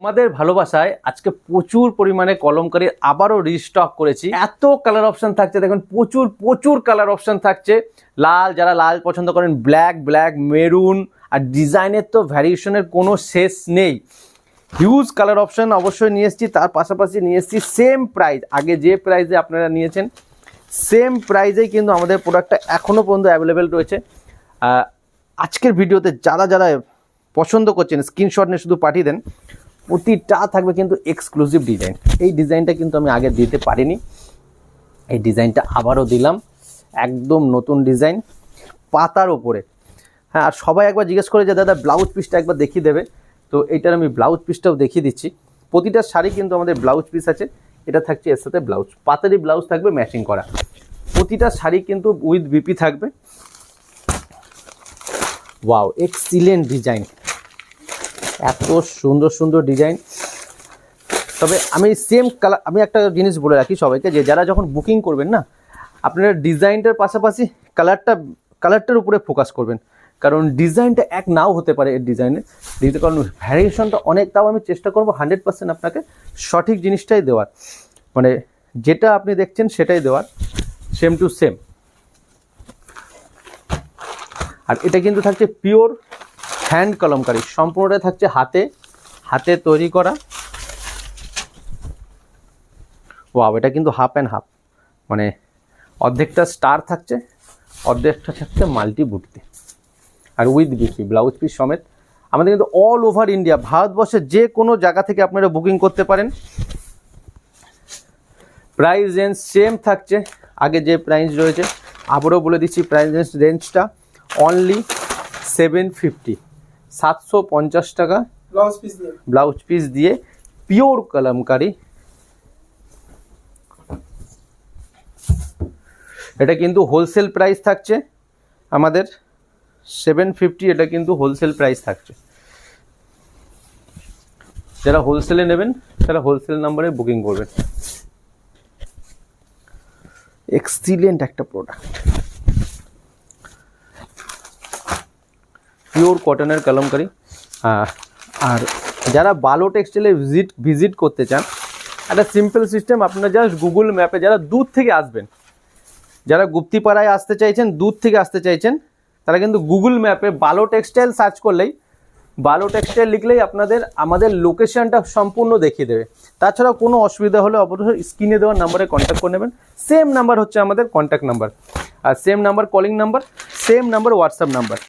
আমাদের ভালোবাসায় আজকে প্রচুর পরিমাণে কলমকারীর আবারও রিস্টক করেছি। এত কালার অপশন থাকছে, দেখুন প্রচুর কালার অপশন থাকছে। লাল, যারা লাল পছন্দ করেন, ব্ল্যাক, মেরুন, আর ডিজাইনের তো ভ্যারিয়েশনের কোনো শেষ নেই। হিউজ কালার অপশন অবশ্যই নিয়ে এসেছি, তার পাশাপাশি নিয়ে এসেছি সেম প্রাইস, আগে যে প্রাইসে আপনারা নিয়েছেন সেম প্রাইসেই কিন্তু আমাদের প্রোডাক্টটা এখনও পর্যন্ত অ্যাভেলেবেল রয়েছে। আজকের ভিডিওতে যারা পছন্দ করছেন স্ক্রিনশট নিয়ে শুধু পাঠিয়ে দেন। প্রতিটা থাকবে কিন্তু এক্সক্লুসিভ ডিজাইন। এই ডিজাইনটা কিন্তু আমি আগে দিতে পারিনি, এই ডিজাইনটা আবারও দিলাম। একদম নতুন ডিজাইন পাতার ওপরে। হ্যাঁ, আর সবাই একবার জিজ্ঞেস করে যে দাদা ব্লাউজ পিসটা একবার দেখিয়ে দেবে, তো এইটার আমি ব্লাউজ পিসটাও দেখিয়ে দিচ্ছি। প্রতিটা শাড়ি কিন্তু আমাদের ব্লাউজ পিস আছে, এটা থাকছে এর সাথে ব্লাউজ, পাতারি ব্লাউজ থাকবে ম্যাচিং করা। প্রতিটা শাড়ি কিন্তু উইথ বিপি থাকবে। ওয়াও, এক্সিলেন্ট ডিজাইন, এত সুন্দর ডিজাইন। তবে আমি সেম কালার, আমি একটা জিনিস বলে রাখি সবাইকে, যে যারা যখন বুকিং করবেন না, আপনারা ডিজাইনটার পাশাপাশি কালারটার উপরে ফোকাস করবেন, কারণ ডিজাইনটা এক নাও হতে পারে এর ডিজাইনে, কারণ ভ্যারিয়েশনটা অনেক। তাও আমি চেষ্টা করবো 100% আপনাকে সঠিক জিনিসটাই দেওয়ার, মানে যেটা আপনি দেখছেন সেটাই দেওয়ার, সেম টু সেম। আর এটা কিন্তু থাকছে পিওর হ্যান্ড কলমকারি, সম্পূর্ণটা থাকছে হাতে তৈরি করা। ওয়াও, এটা কিন্তু হাফ অ্যান্ড হাফ, মানে অর্ধেকটা স্টার থাকছে, অর্ধেকটা থাকছে মাল্টি বুটিতে, আর উইথ বিপি ব্লাউজ পিস সমেত। আমাদের কিন্তু অল ওভার ইন্ডিয়া, ভারতবর্ষের যে কোনো জায়গা থেকে আপনারা বুকিং করতে পারেন। প্রাইস রেঞ্জ সেম থাকছে, আগে যে প্রাইস রয়েছে আবারও বলে দিচ্ছি। প্রাইস রেঞ্জটা অনলি 750, 750 টাকা ব্লাউজ পিস দিয়ে পিওর কলমকারি। এটা কিন্তু হোলসেল প্রাইস থাকছে আমাদের 750, এটা কিন্তু হোলসেল প্রাইস থাকছে। যারা হোলসেলে নেবেন তারা হোলসেল নাম্বারে বুকিং করবেন। এক্সিলেন্ট একটা প্রোডাক্ট, পিওর কটনের কলমকারি। আর যারা বালো টেক্সটাইলে ভিজিট করতে চান, একটা সিম্পল সিস্টেম, আপনারা জাস্ট গুগল ম্যাপে, যারা দূর থেকে আসবেন, যারা গুপ্তিপাড়ায় আসতে চাইছেন, দূর থেকে আসতে চাইছেন, তারা কিন্তু গুগল ম্যাপে বালো টেক্সটাইল সার্চ করলেই, বালো টেক্সটাইল লিখলেই আমাদের লোকেশনটা সম্পূর্ণ দেখিয়ে দেবে। তাছাড়াও কোনো অসুবিধা হলে অবশ্যই স্ক্রিনে দেওয়ার নাম্বারে কন্ট্যাক্ট করে নেবেন। সেম নাম্বার হচ্ছে আমাদের কন্ট্যাক্ট নাম্বার, আর same number calling number, same number WhatsApp number.